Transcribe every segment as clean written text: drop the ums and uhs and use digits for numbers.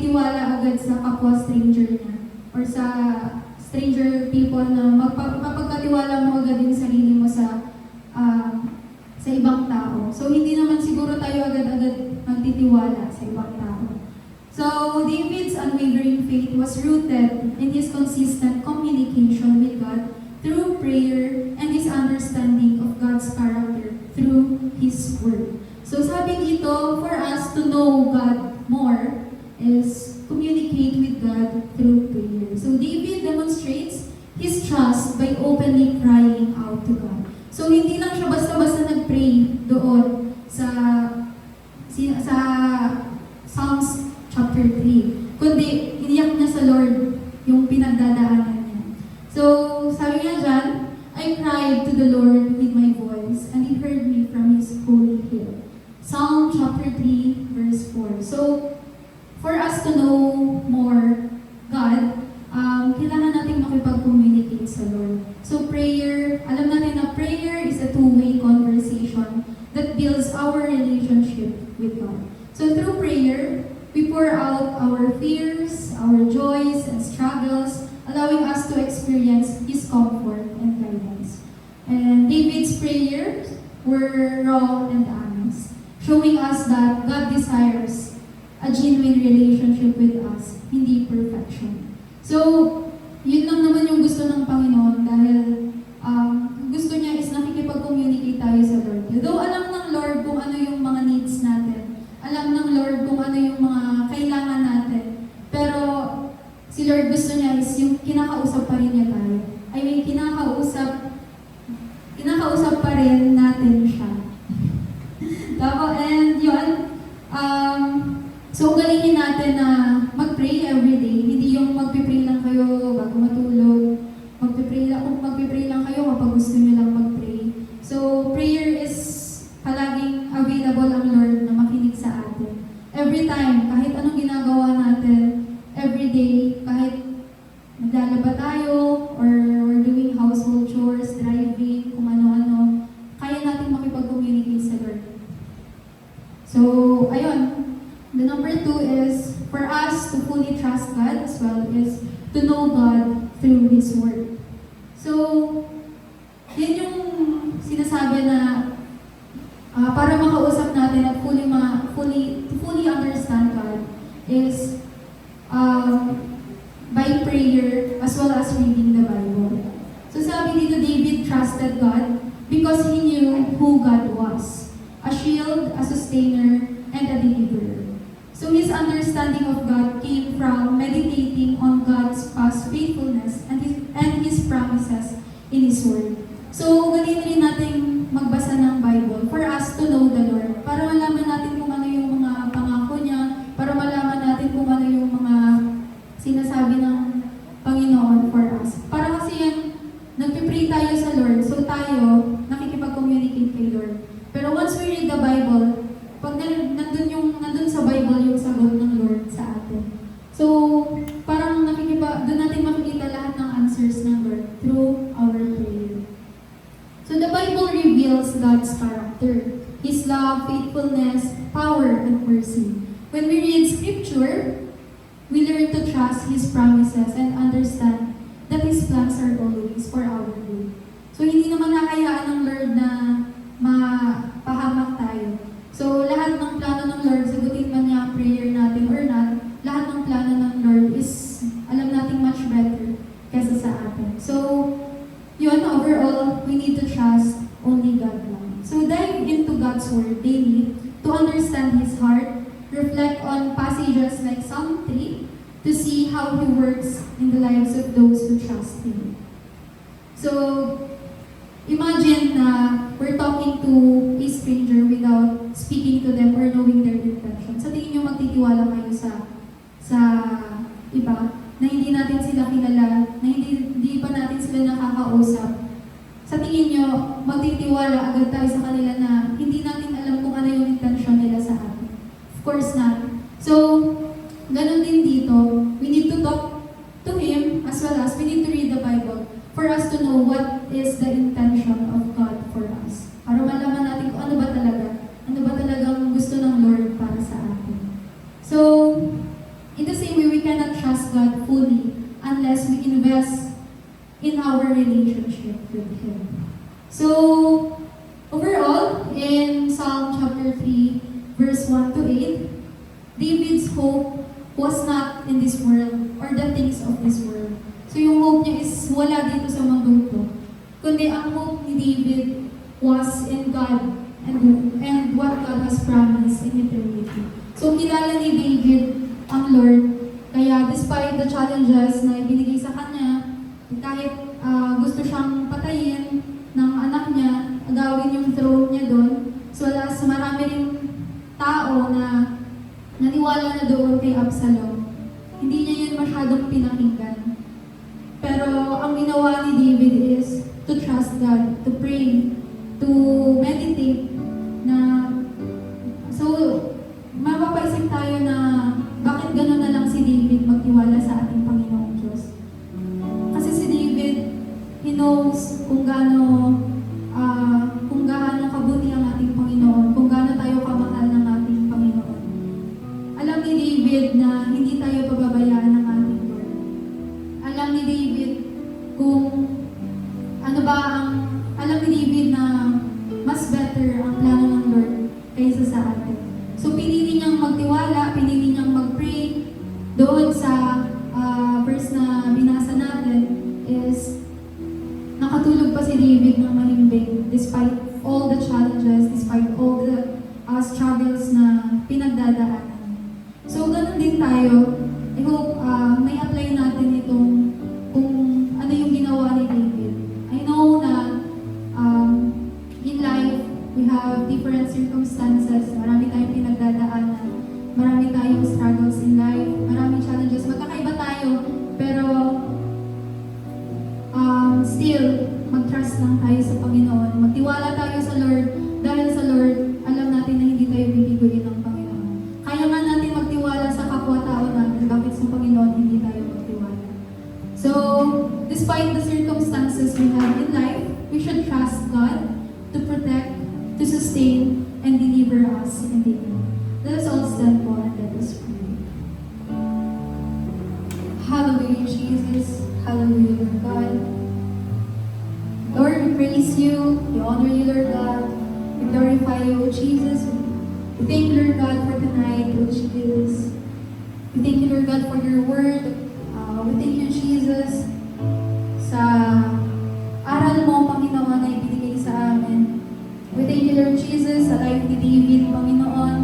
magtitiwala agad sa kapwa stranger niya or sa stranger people na mapagkatiwala mo agad yung sarili mo sa ibang tao. So, hindi naman siguro tayo agad-agad magtitiwala sa ibang tao. So, David's unwavering faith was rooted in his consistent communication with God through prayer and his understanding of God's character through His Word. So, sabi dito, for us to know God more is communicate with God through prayer. So, David demonstrates his trust by openly crying out to God. So, hindi lang siya basta-basta nag-pray doon sa Psalms chapter 3, kundi iniyak niya sa Lord yung pinagdadaanan niya. So, sabi niya dyan, I cried to the Lord with my voice, and He heard me from His holy hill. Psalm chapter 3, verse 4. So, for us to know more God, kailangan natin makipag-communicate sa Lord. So, prayer, alam natin na prayer is a two-way conversation that builds our relationship with God. So, through prayer, we pour out our fears, our joys, and struggles, allowing us to experience His comfort and guidance. And David's prayers were raw and honest, showing us that God desires a genuine relationship with us, hindi perfection. So, yun lang naman yung gusto ng Panginoon dahil gusto niya is nakikipag-communicate tayo sa Lord. Though alam ng Lord kung ano yung mga needs natin, alam ng Lord kung ano yung mga kailangan natin, pero si Lord gusto niya is yung kinakausap pa rin niya tayo. I mean, kinakausap pa rin natin siya. And yun, so galingin natin na mag-pray everyday. Hindi yung mag-pray lang kayo bago matulog. Mag-pray lang kayo kapag gusto niyo lang mag-pray. So, prayer is palaging available ang Lord na makinig sa atin. Every time, kahit anong ginagawa natin, everyday, kahit naglalaba tayo, or we're doing household chores, driving, kung ano-ano, kaya natin makipag-communicate sa Lord. So, ayun. The number 2 is, for us to fully trust God as well, is to know God through His Word. So, yun yung sinasabi na para makausap natin at fully understand God is by prayer as well as reading the Bible. So sabi dito, David trusted God because he knew who God was, a shield, a sustainer, and a deliverer. So his understanding of God came from meditating on God's past faithfulness and His promises in His Word. So, ganito rin natin magbasa ng Bible for us to know the Lord. Para malaman natin kung ano yung mga pangako niya, para malaman natin kung ano yung mga sinasabi ng Panginoon for us. Para kasi yan, nagpipray tayo sa Lord, so tayo, nakikipag-communicate kay Lord. Pero once we read the Bible, pag nandun sa Bible yung sagot ng Lord sa atin. So, parang doon natin makikita lahat ng answers ng Lord through our prayer. So the Bible reveals God's character, His love, faithfulness, power, and mercy. When we read Scripture, we learn to trust His promises and understand that His plans are always for our good. So hindi naman nakayaan ng Lord na mapahamak tayo. So lahat ng plano ng Lord, sagutin man niya ang prayer natin or not, lahat ng plano ng Lord is alam natin much better kesa sa atin. So, yun, overall, we need to trust only God lang. So, dive into God's Word daily to understand His heart, reflect on passages like Psalm 3 to see how He works in the lives of those who trust Him. So, imagine na we're talking to a stranger without speaking to them or knowing their intention. Sa tingin nyo, magtitiwala kayo sa iba na hindi natin sila kilala, na hindi pa natin sila nakakausap. Sa tingin nyo, magtitiwala agad tayo sa kanila na hindi natin alam kung ano yung intention nila sa atin. Of course not. So, ganun din dito, we need to talk to Him as well as we need to read the Bible for us to know what is the intention of God for us. Para malaman natin kung ano ba talagang gusto ng Lord para sa atin. So, in the invest in our relationship with Him. So, overall, in Psalm chapter 3, verse 1 to 8, David's hope was not in this world or the things of this world. So yung hope niya is wala dito sa mundong to. Kundi ang hope ni David was in God and what God has promised in eternity. So kilala ni David ang Lord, kaya despite the challenges na ibinigay sa kanya, kahit gusto siyang patayin ng anak niya, agawin yung throne niya doon, so marami rin tao na naniwala na doon kay Absalom. Hindi niya yun masyadong pinakinggan. Pero ang ginawa ni David is to trust God, to pray, to meditate na so mapapaisip tayo na bakit gano'n na lang si David magtiwala sa ating Panginoong Diyos. Kasi si David, he knows kung gaano kabuti ang ating Panginoon, kung gaano tayo kamahal ng ating Panginoon. Alam ni David na hindi tayo pababayaan ng ating Lord. Alam ni David kung alam ni David na mas better ang plano ng Lord kaysa sa atin. So pinili niyang magtiwala, pinili niyang mag-pray. Doon sa verse na binasa natin is nakatulog pa si David ng mahimbing despite all the challenges, despite all the struggles na pinagdadaanan. So ganun din tayo. I hope may apply natin itong kung ano yung ginawa ni David. I know na in life, we have different circumstances. Marami tayong pinagdadaanan. Marami tayong struggles in life. Maraming challenges. Magkakaiba tayo. Pero still, mag-trust lang tayo sa Panginoon. Magtiwala tayo sa Lord. Dahil sa Lord, alam natin na hindi tayo bibiguin ng Panginoon. Kaya nga natin magtiwala sa kapwa-tao natin. Bakit sa Panginoon hindi tayo magtiwala? So, despite the circumstances we have in life, we should trust God to protect, to sustain, and deliver us in the end. Let us all stand for and let us pray. Hallelujah, Jesus. Hallelujah, Lord God. Lord, we praise you, we honor you, Lord God. We glorify you, O Jesus. We thank you, Lord God, for tonight, O Jesus. We thank you, Lord God, for your word. We thank you, Jesus, sa aral mo, Panginoon, na ibinigay sa amin. We thank you, Lord Jesus, sa life ni David, Panginoon,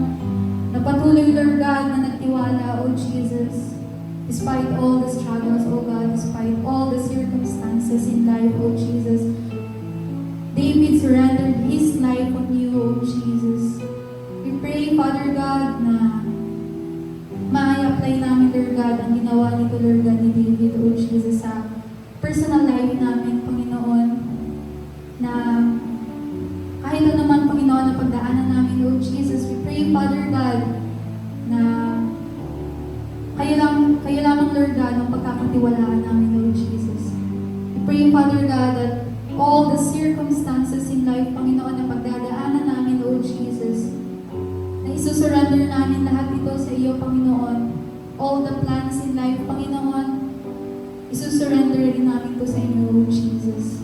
na patuloy, Lord God, na nagtiwala, O Jesus, despite all the struggles, O God, despite all the circumstances in life, O Jesus. David surrendered his life on you, O Jesus. We pray, Father God, na ma-apply namin, Lord God, ang ginawa nito, Lord God, ni David, O Jesus, sa personal life namin, Panginoon, na kahit ano naman, Panginoon, na pagdaanan namin, O Jesus, we pray, Father God, na kayo lamang, Lord God, ang pagkakatiwalaan namin, Lord Jesus. We pray, Father God, that all the circumstances in life, Panginoon, na pagdadaanan namin, Lord Jesus, na isusurrender namin lahat ito sa iyo, Panginoon. All the plans in life, Panginoon, isusurrender rin namin ito sa inyo, Lord Jesus.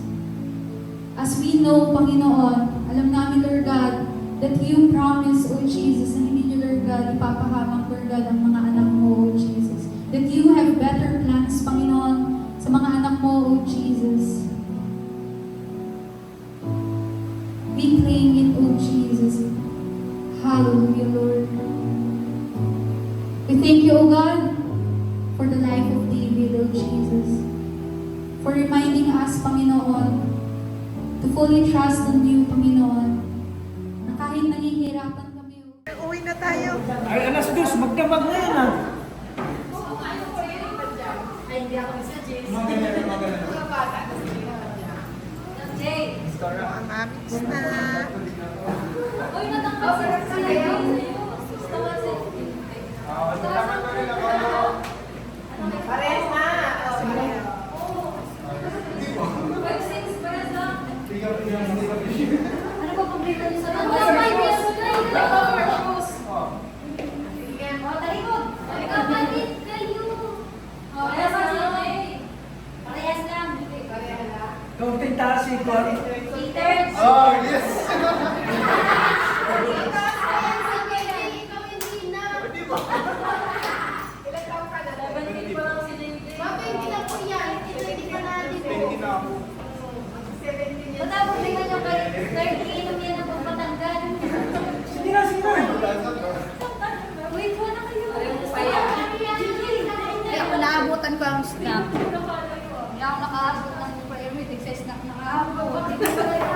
As we know, Panginoon, alam namin, Lord God, that you promise, O Jesus, na hindi niyo, Lord God, ipapahamak, Lord God, ang mga anak mo, O Jesus. That you have better plans, Panginoon, sa mga anak mo, O Jesus. We claim it, O Jesus. Hallelujah, Lord. We thank you, O God, for the life of David, O Jesus. For reminding us, Panginoon, to fully trust in you, Panginoon, na kahit nahihirapan kami, Uwi na tayo. Ay, alas dos, magdamag na yan ah. Ay, hindi ako isa, Jace. Maganda. Mga bata. Jay! Ang aming snack. Uy, natangkap sa sa'yo. Parehas na. Ano ba kumplito niyo sa mga? Ano ba yung shoes? Sige, talikod. Talikod, bakit kayo? Kaya sa Jay. Kaunting taas si Kwan. Peter. Oh, yes! Ikaw hindi na. Ilan taong ka na? 17 pa lang si David. Bakit hindi na po yan? Hindi pa na dito. 20 na ako. 17 yan. Matapos tingnan nyo kay 30 inom yan ang pagpatanggal. Sige na, sige na. Wait, wala kayo. Kaya ako naabutan ko ang snack. Hindi ako nakaabot ng prayer meeting sa snack na kaabot.